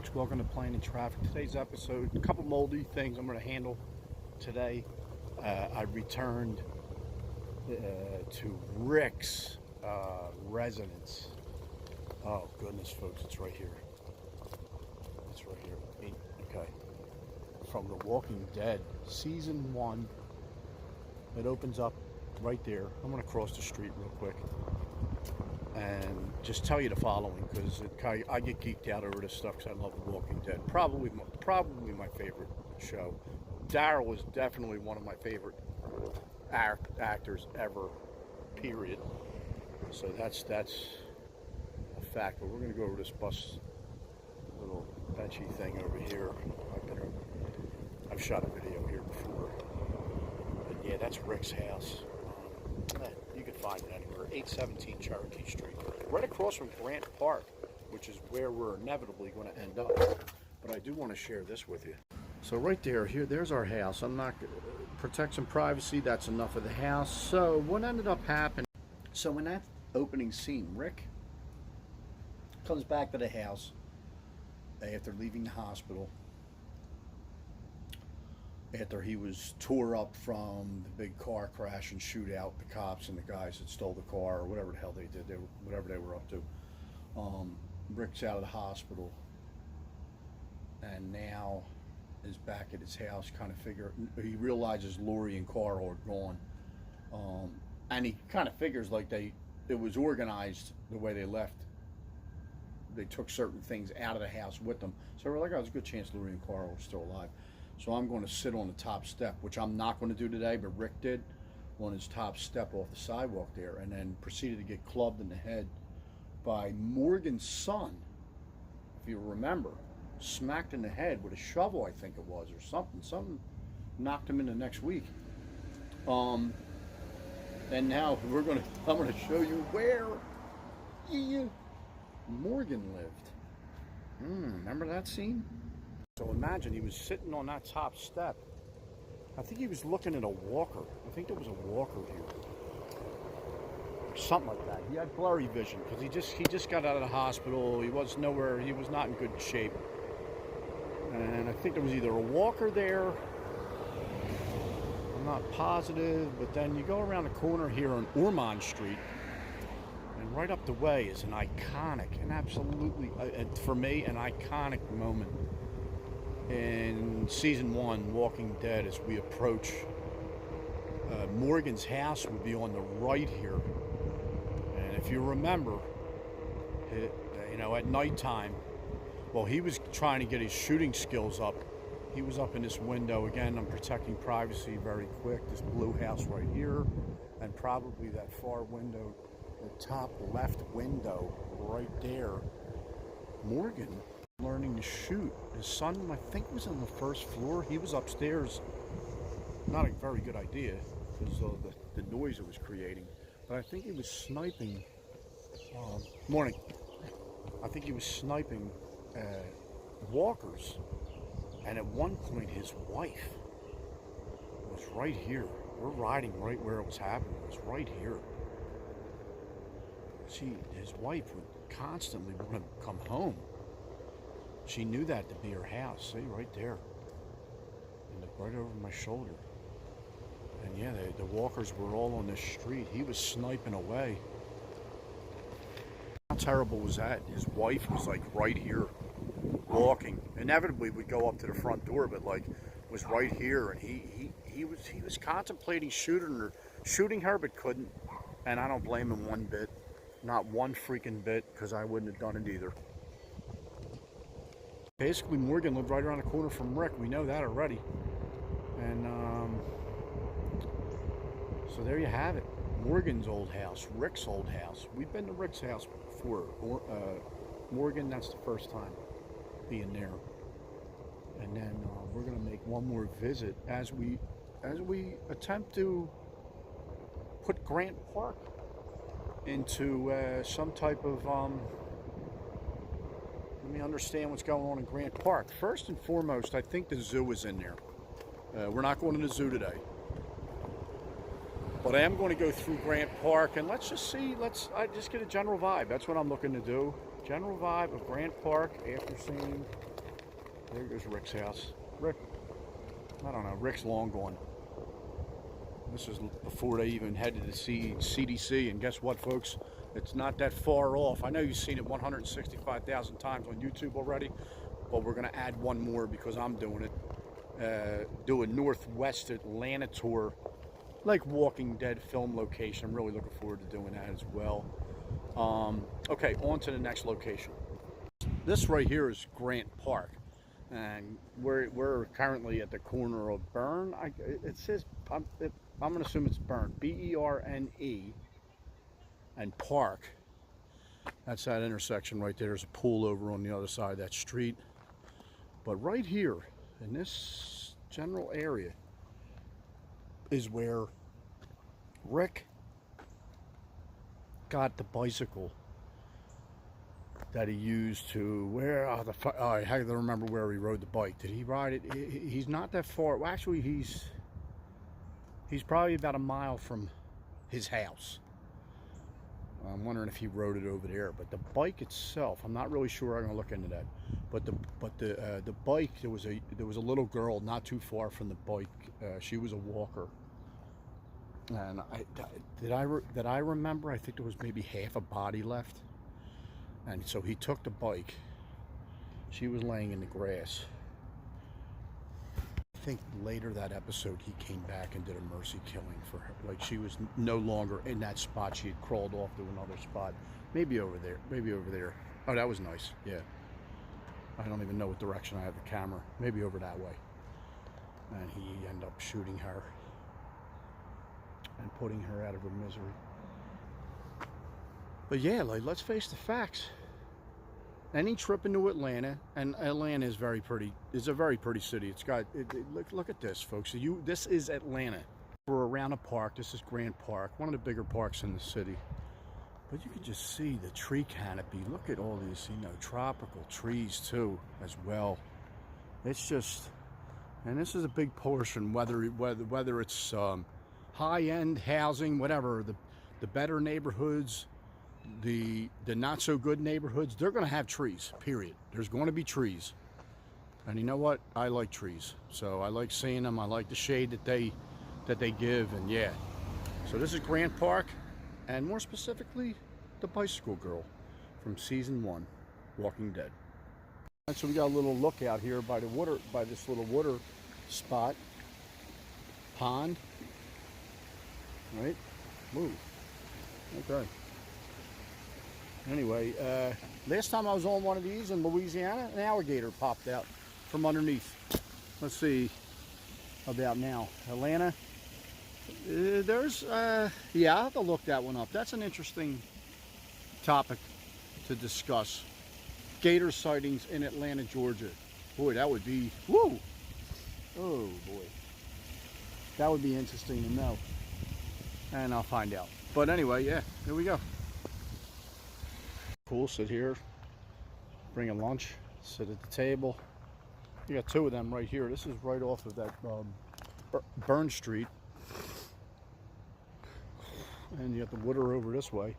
folks, welcome to Plane and Traffic. Today's episode, a couple moldy things I'm going to handle today. I returned to Rick's residence. Oh goodness, folks, it's right here. It's right here. Okay. From The Walking Dead, season 1. It opens up right there. I'm going to cross the street real quick and just tell you the following, because I get geeked out over this stuff because I love The Walking Dead. Probably my favorite show. Daryl is definitely one of my favorite actors ever, period. So that's a fact. But we're going to go over this bus little benchy thing over here. I've shot a video here before. But yeah, that's Rick's house. You can find it anywhere. 817 Cherokee Street. Right across from Grant Park, which is where we're inevitably going to end up. But I do want to share this with you. So right there's our house. I'm not protect some privacy. That's enough of the house. So what ended up happening? So in that opening scene, Rick comes back to the house after leaving the hospital. After he was tore up from the big car crash and shootout, the cops and the guys that stole the car, or whatever the hell they did, whatever they were up to. Rick's out of the hospital, and now is back at his house. He realizes Lori and Carl are gone, and he kind of figures like it was organized the way they left. They took certain things out of the house with them, so we're like, oh, there's a good chance Lori and Carl are still alive. So I'm going to sit on the top step, which I'm not going to do today, but Rick did, on his top step off the sidewalk there, and then proceeded to get clubbed in the head by Morgan's son, if you remember, smacked in the head with a shovel, I think it was, or something. Something knocked him in the next week. And now I'm going to show you where Morgan lived. Remember that scene? So imagine he was sitting on that top step. I think he was looking at a walker. I think there was a walker here. Something like that. He had blurry vision because he just got out of the hospital. He was not in good shape. And I think there was either a walker there. I'm not positive, but then you go around the corner here on Ormond Street, and right up the way is an iconic, and absolutely, for me, an iconic moment in season 1, Walking Dead, as we approach. Morgan's house would be on the right here, and if you remember, at nighttime, while he was trying to get his shooting skills up, he was up in this window. Again, I'm protecting privacy very quick. This blue house right here, and probably that far window, the top left window right there. Morgan learning to shoot. His son, I think, was on the first floor. He was upstairs. Not a very good idea because of the noise it was creating. But I think he was sniping. Morning. I think he was sniping walkers. And at one point, his wife was right here. We're riding right where it was happening. It was right here. See, his wife would constantly want to come home. She knew that to be her house. See, right there. And right over my shoulder. And yeah, the walkers were all on this street. He was sniping away. How terrible was that? His wife was like right here, walking. Inevitably would go up to the front door, but like was right here, and he was contemplating shooting her, but couldn't. And I don't blame him one bit. Not one freaking bit, because I wouldn't have done it either. Basically, Morgan lived right around the corner from Rick. We know that already. And so there you have it. Morgan's old house, Rick's old house. We've been to Rick's house before. Morgan, that's the first time being there. And then we're going to make one more visit as we attempt to put Grant Park into some type of let me understand what's going on in Grant Park. First and foremost, I think the zoo is in there. We're not going to the zoo today, but I am going to go through Grant Park, and let's just see, I just get a general vibe. That's what I'm looking to do. General vibe of Grant Park after seeing There goes Rick's house. Rick, I don't know, Rick's long gone. This is before they even headed to CDC, and guess what, folks? It's not that far off. I know you've seen it 165,000 times on YouTube already, but we're going to add one more because I'm doing it. Do a Northwest Atlanta tour, like Walking Dead film location. I'm really looking forward to doing that as well. Okay, on to the next location. This right here is Grant Park, and we're currently at the corner of Berne. It says, I'm going to assume it's Berne, B-E-R-N-E, and Park. That's that intersection right there. There's a pool over on the other side of that street. But right here in this general area is where Rick got the bicycle that he used to I have to remember where he rode the bike. Did he ride it? He's not that far. Well, actually, he's probably about a mile from his house. I'm wondering if he rode it over there. But the bike itself, I'm not really sure. I'm gonna look into that. But the bike, there was a little girl not too far from the bike. She was a walker, and did I remember? I think there was maybe half a body left. And so he took the bike. She was laying in the grass. I think later that episode he came back and did a mercy killing for her. Like, she was no longer in that spot. She had crawled off to another spot. Maybe over there. Maybe over there. Oh, that was nice. Yeah. I don't even know what direction I have the camera. Maybe over that way. And he ended up shooting her and putting her out of her misery. But yeah, like, let's face the facts. Any trip into Atlanta, and Atlanta is very pretty. It's a very pretty city. It's got look at this, folks. This is Atlanta. We're around a park. This is Grant Park, one of the bigger parks in the city. But you can just see the tree canopy. Look at all these, tropical trees too, as well. It's just, and this is a big portion. Whether it's high-end housing, whatever, the better neighborhoods. The not so good neighborhoods, they're going to have trees, period. There's going to be trees. And you know what? I like trees. So I like seeing them. I like the shade that they give, and yeah. So this is Grant Park, and more specifically, the Bicycle Girl from season 1, Walking Dead. And so we got a little lookout here by the water, by this little water spot, pond. Right? Move. Okay. Anyway, last time I was on one of these in Louisiana, an alligator popped out from underneath. Let's see about now. Atlanta. Yeah, I'll have to look that one up. That's an interesting topic to discuss. Gator sightings in Atlanta, Georgia. Boy, that would be, woo! Oh, boy. That would be interesting to know. And I'll find out. But anyway, yeah, here we go. Cool, sit here, bring a lunch, sit at the table. You got two of them right here. This is right off of that Berne Street. And you got the water over this way.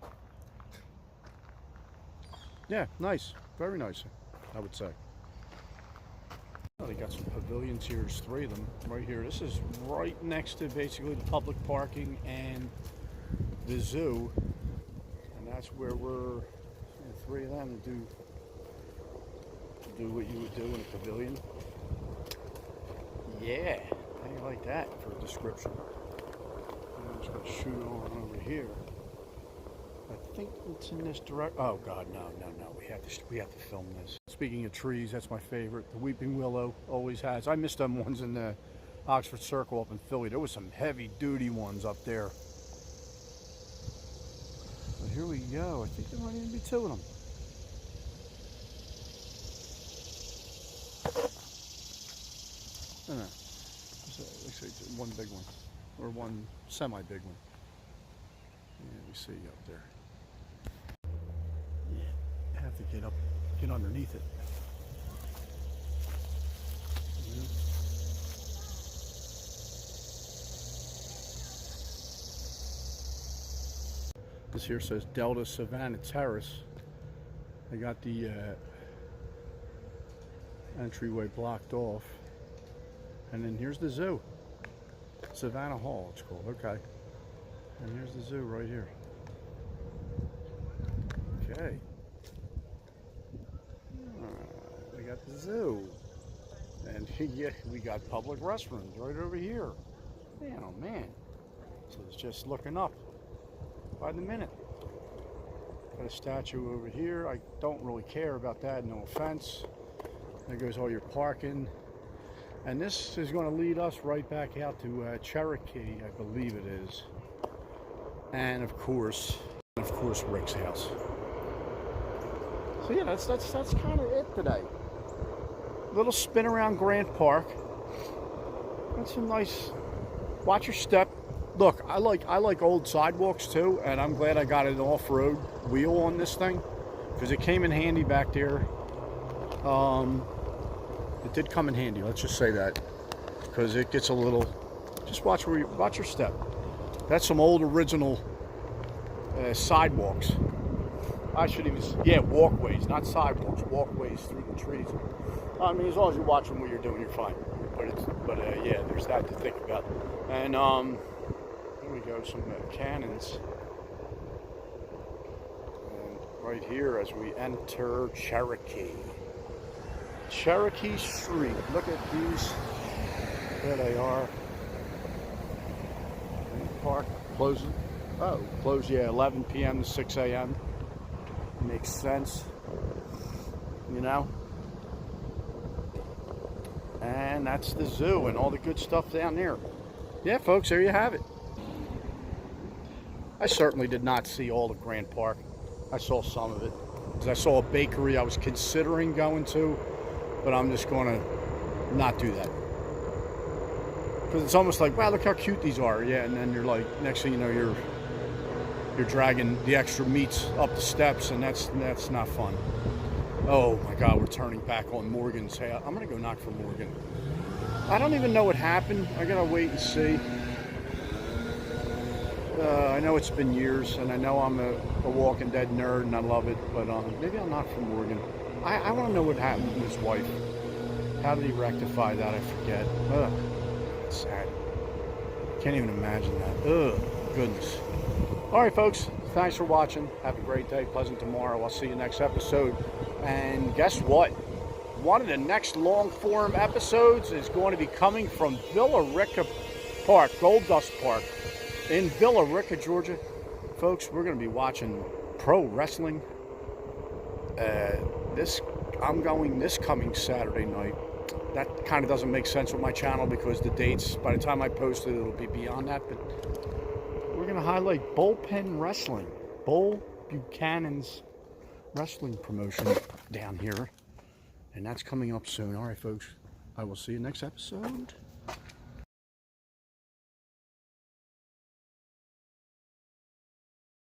Yeah, nice. Very nice, I would say. Oh, they got some pavilions here. There's 3 of them right here. This is right next to basically the public parking and the zoo. And that's where we're... 3 of them to do what you would do in a pavilion. Yeah, how do you like that for a description? I'm just going to shoot on over here. I think it's in this direction. Oh God, no. We have to film this. Speaking of trees, that's my favorite. The weeping willow always has. I missed them ones in the Oxford Circle up in Philly. There was some heavy duty ones up there. But here we go. I think there might even be 2 of them. No. Looks like one big one, or one semi-big one. Yeah, we see up there. Yeah, have to get underneath it. Yeah. This here says Delta Savannah Terrace. I got the entryway blocked off. And then here's the zoo. Savannah Hall, it's called. Okay. And here's the zoo right here. Okay. We got the zoo. And yeah, we got public restrooms right over here. Man, oh man. So it's just looking up by the minute. Got a statue over here. I don't really care about that, no offense. There goes all your parking. And this is going to lead us right back out to Cherokee, I believe it is. And of course, Rick's house. So yeah, that's kind of it today. Little spin around Grant Park. That's some nice. Watch your step. Look, I like old sidewalks too, and I'm glad I got an off-road wheel on this thing because it came in handy back there. It did come in handy. Let's just say that because it gets a little. Just watch your step. That's some old original sidewalks. I should even, yeah, walkways, not sidewalks, walkways through the trees. I mean, as long as you're watching what you're doing, you're fine. But yeah, there's that to think about. And here we go, some cannons. And right here as we enter Cherokee. Cherokee Street. Look at these. There they are. Park closing. Oh, close, yeah, 11 p.m. to 6 a.m. Makes sense, you know. And that's the zoo and all the good stuff down there. Yeah, folks, there you have it. I certainly did not see all of Grant Park. I saw some of it. Because I saw a bakery I was considering going to, but I'm just going to not do that. Because it's almost like, wow, look how cute these are. Yeah, and then you're like, next thing you know, you're dragging the extra meats up the steps, and that's not fun. Oh my God, we're turning back on Morgan's house. I'm gonna go knock for Morgan. I don't even know what happened. I gotta wait and see. I know it's been years, and I know I'm a Walking Dead nerd, and I love it, but maybe I'll knock for Morgan. I want to know what happened to his wife. How did he rectify that? I forget. Ugh, it's sad. Can't even imagine that. Ugh, goodness. All right, folks, thanks for watching. Have a great day, pleasant tomorrow. I'll see you next episode. And guess what? One of the next long-form episodes is going to be coming from Villa Rica Park, Gold Dust Park, in Villa Rica, Georgia. Folks, we're going to be watching pro wrestling. I'm going this coming Saturday night. That kind of doesn't make sense with my channel because the dates, by the time I post it, it'll be beyond that. But we're going to highlight Bullpen Wrestling, Bull Buchanan's wrestling promotion down here. And that's coming up soon. All right, folks, I will see you next episode.